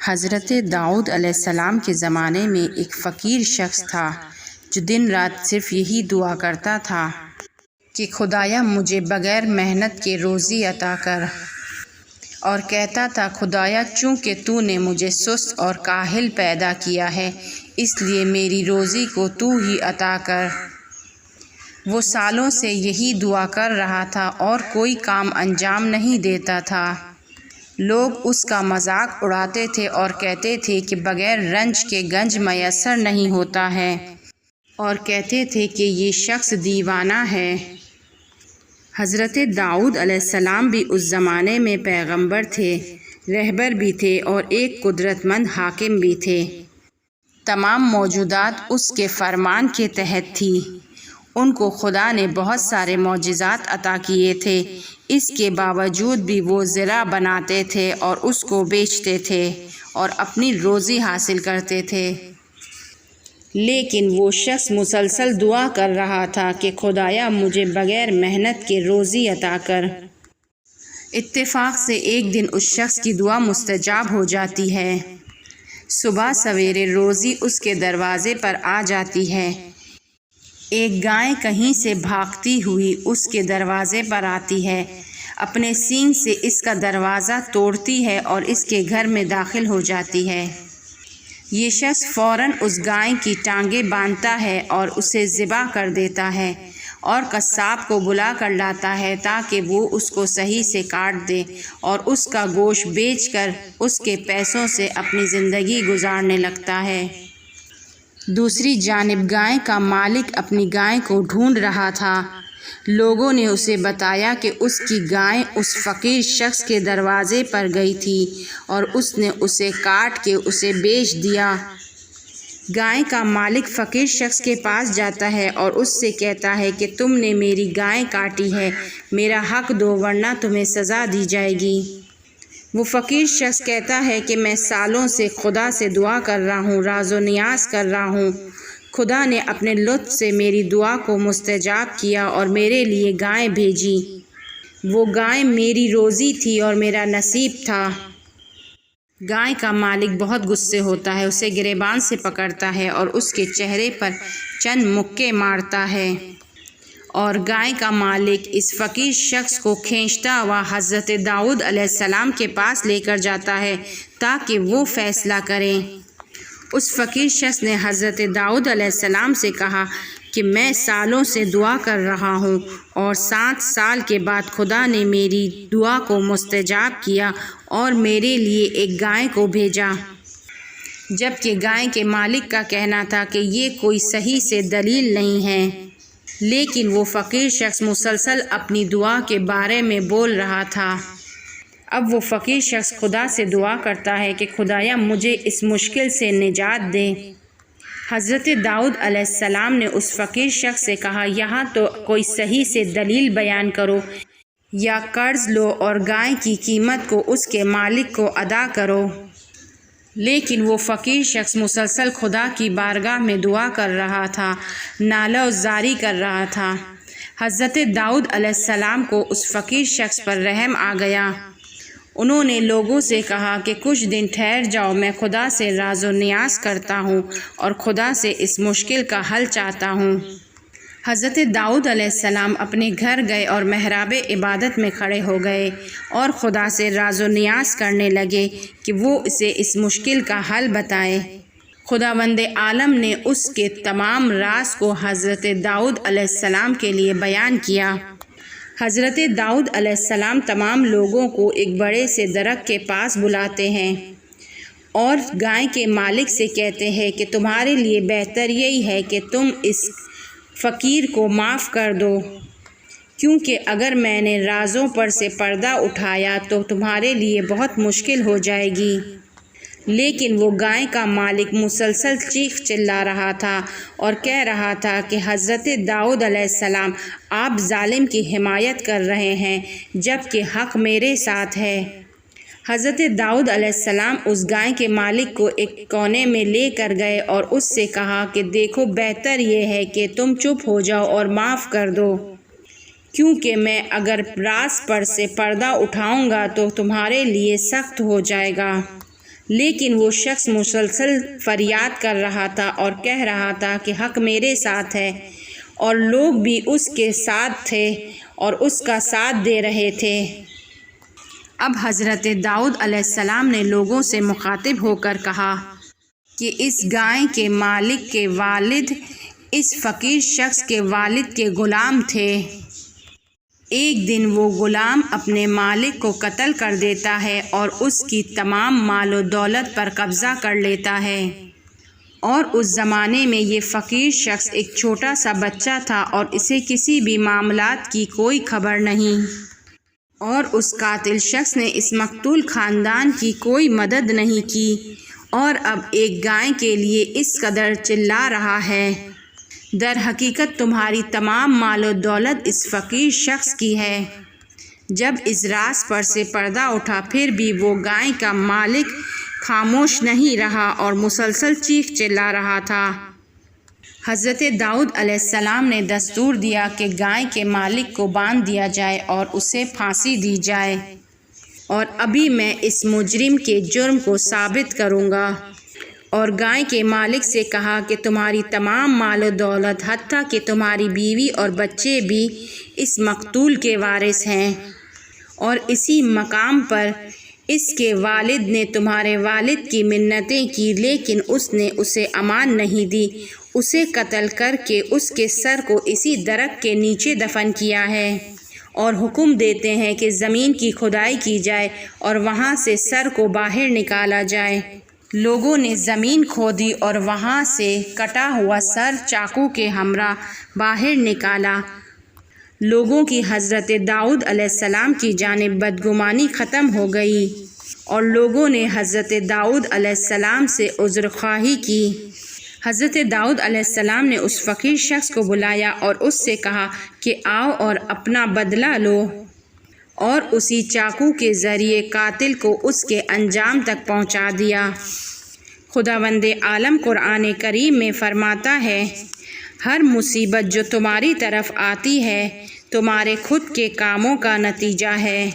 حضرت داؤد علیہ السلام کے زمانے میں ایک فقیر شخص تھا جو دن رات صرف یہی دعا کرتا تھا کہ خدایا مجھے بغیر محنت کے روزی عطا کر، اور کہتا تھا خدایا چونکہ تو نے مجھے سست اور کاہل پیدا کیا ہے اس لیے میری روزی کو تو ہی عطا کر۔ وہ سالوں سے یہی دعا کر رہا تھا اور کوئی کام انجام نہیں دیتا تھا۔ لوگ اس کا مذاق اڑاتے تھے اور کہتے تھے کہ بغیر رنج کے گنج میسر نہیں ہوتا ہے، اور کہتے تھے کہ یہ شخص دیوانہ ہے۔ حضرت داؤد علیہ السلام بھی اس زمانے میں پیغمبر تھے، رہبر بھی تھے اور ایک قدرت مند حاکم بھی تھے۔ تمام موجودات اس کے فرمان کے تحت تھی۔ ان کو خدا نے بہت سارے معجزات عطا کیے تھے، اس کے باوجود بھی وہ زرع بناتے تھے اور اس کو بیچتے تھے اور اپنی روزی حاصل کرتے تھے۔ لیکن وہ شخص مسلسل دعا کر رہا تھا کہ خدایا مجھے بغیر محنت کے روزی عطا کر۔ اتفاق سے ایک دن اس شخص کی دعا مستجاب ہو جاتی ہے۔ صبح سویرے روزی اس کے دروازے پر آ جاتی ہے۔ ایک گائے کہیں سے بھاگتی ہوئی اس کے دروازے پر آتی ہے، اپنے سینگ سے اس کا دروازہ توڑتی ہے اور اس کے گھر میں داخل ہو جاتی ہے۔ یہ شخص فوراً اس گائے کی ٹانگیں باندھتا ہے اور اسے ذبح کر دیتا ہے اور قصاب کو بلا کر لاتا ہے تاکہ وہ اس کو صحیح سے کاٹ دے اور اس کا گوشت بیچ کر اس کے پیسوں سے اپنی زندگی گزارنے لگتا ہے۔ دوسری جانب گائے کا مالک اپنی گائے کو ڈھونڈ رہا تھا۔ لوگوں نے اسے بتایا کہ اس کی گائے اس فقیر شخص کے دروازے پر گئی تھی اور اس نے اسے کاٹ کے اسے بیچ دیا۔ گائے کا مالک فقیر شخص کے پاس جاتا ہے اور اس سے کہتا ہے کہ تم نے میری گائے کاٹی ہے، میرا حق دو ورنہ تمہیں سزا دی جائے گی۔ وہ فقیر شخص کہتا ہے کہ میں سالوں سے خدا سے دعا کر رہا ہوں، راز و نیاز کر رہا ہوں، خدا نے اپنے لطف سے میری دعا کو مستجاب کیا اور میرے لیے گائے بھیجی۔ وہ گائے میری روزی تھی اور میرا نصیب تھا۔ گائے کا مالک بہت غصے ہوتا ہے، اسے گریبان سے پکڑتا ہے اور اس کے چہرے پر چند مکے مارتا ہے، اور گائے کا مالک اس فقیر شخص کو کھینچتا ہوا حضرت داؤد علیہ السلام کے پاس لے کر جاتا ہے تاکہ وہ فیصلہ کریں۔ اس فقیر شخص نے حضرت داؤد علیہ السلام سے کہا کہ میں سالوں سے دعا کر رہا ہوں اور 7 سال کے بعد خدا نے میری دعا کو مستجاب کیا اور میرے لیے ایک گائے کو بھیجا، جبکہ گائے کے مالک کا کہنا تھا کہ یہ کوئی صحیح سے دلیل نہیں ہے۔ لیکن وہ فقیر شخص مسلسل اپنی دعا کے بارے میں بول رہا تھا۔ اب وہ فقیر شخص خدا سے دعا کرتا ہے کہ خدایا مجھے اس مشکل سے نجات دے۔ حضرت داؤد علیہ السلام نے اس فقیر شخص سے کہا یہاں تو کوئی صحیح سے دلیل بیان کرو، یا قرض لو اور گائے کی قیمت کو اس کے مالک کو ادا کرو۔ لیکن وہ فقیر شخص مسلسل خدا کی بارگاہ میں دعا کر رہا تھا، نالہ و زاری کر رہا تھا۔ حضرت داؤد علیہ السلام کو اس فقیر شخص پر رحم آ گیا۔ انہوں نے لوگوں سے کہا کہ کچھ دن ٹھہر جاؤ، میں خدا سے راز و نیاز کرتا ہوں اور خدا سے اس مشکل کا حل چاہتا ہوں۔ حضرت داؤد علیہ السلام اپنے گھر گئے اور محراب عبادت میں کھڑے ہو گئے اور خدا سے راز و نیاز کرنے لگے کہ وہ اسے اس مشکل کا حل بتائے۔ خداوند عالم نے اس کے تمام راز کو حضرت داؤد علیہ السلام کے لیے بیان کیا۔ حضرت داؤد علیہ السلام تمام لوگوں کو ایک بڑے سے درخت کے پاس بلاتے ہیں اور گائے کے مالک سے کہتے ہیں کہ تمہارے لیے بہتر یہی ہے کہ تم اس فقیر کو معاف کر دو، کیونکہ اگر میں نے رازوں پر سے پردہ اٹھایا تو تمہارے لیے بہت مشکل ہو جائے گی۔ لیکن وہ گائے کا مالک مسلسل چیخ چلا رہا تھا اور کہہ رہا تھا کہ حضرت داؤد علیہ السلام آپ ظالم کی حمایت کر رہے ہیں جبکہ حق میرے ساتھ ہے۔ حضرت داؤد علیہ السلام اس گائے کے مالک کو ایک کونے میں لے کر گئے اور اس سے کہا کہ دیکھو بہتر یہ ہے کہ تم چپ ہو جاؤ اور معاف کر دو، کیونکہ میں اگر راز پر سے پردہ اٹھاؤں گا تو تمہارے لیے سخت ہو جائے گا۔ لیکن وہ شخص مسلسل فریاد کر رہا تھا اور کہہ رہا تھا کہ حق میرے ساتھ ہے، اور لوگ بھی اس کے ساتھ تھے اور اس کا ساتھ دے رہے تھے۔ اب حضرت داؤد علیہ السلام نے لوگوں سے مخاطب ہو کر کہا کہ اس گائے کے مالک کے والد اس فقیر شخص کے والد کے غلام تھے۔ ایک دن وہ غلام اپنے مالک کو قتل کر دیتا ہے اور اس کی تمام مال و دولت پر قبضہ کر لیتا ہے، اور اس زمانے میں یہ فقیر شخص ایک چھوٹا سا بچہ تھا اور اسے کسی بھی معاملات کی کوئی خبر نہیں، اور اس قاتل شخص نے اس مقتول خاندان کی کوئی مدد نہیں کی، اور اب ایک گائے کے لیے اس قدر چلا رہا ہے۔ در حقیقت تمہاری تمام مال و دولت اس فقیر شخص کی ہے۔ جب اس راز پر سے پردہ اٹھا پھر بھی وہ گائے کا مالک خاموش نہیں رہا اور مسلسل چیخ چلا رہا تھا۔ حضرت داؤد علیہ السلام نے دستور دیا کہ گائے کے مالک کو باندھ دیا جائے اور اسے پھانسی دی جائے، اور ابھی میں اس مجرم کے جرم کو ثابت کروں گا۔ اور گائے کے مالک سے کہا کہ تمہاری تمام مال و دولت حتیٰ کہ تمہاری بیوی اور بچے بھی اس مقتول کے وارث ہیں، اور اسی مقام پر اس کے والد نے تمہارے والد کی منتیں کی لیکن اس نے اسے امان نہیں دی، اسے قتل کر کے اس کے سر کو اسی درخت کے نیچے دفن کیا ہے، اور حکم دیتے ہیں کہ زمین کی کھدائی کی جائے اور وہاں سے سر کو باہر نکالا جائے۔ لوگوں نے زمین کھودی اور وہاں سے کٹا ہوا سر چاقو کے ہمراہ باہر نکالا۔ لوگوں کی حضرت داؤد علیہ السلام کی جانب بدگمانی ختم ہو گئی، اور لوگوں نے حضرت داؤد علیہ السلام سے عذر خواہی کی۔ حضرت داؤد علیہ السلام نے اس فقیر شخص کو بلایا اور اس سے کہا کہ آؤ اور اپنا بدلہ لو، اور اسی چاقو کے ذریعے قاتل کو اس کے انجام تک پہنچا دیا۔ خداوند عالم قرآن کریم میں فرماتا ہے، ہر مصیبت جو تمہاری طرف آتی ہے تمہارے خود کے کاموں کا نتیجہ ہے۔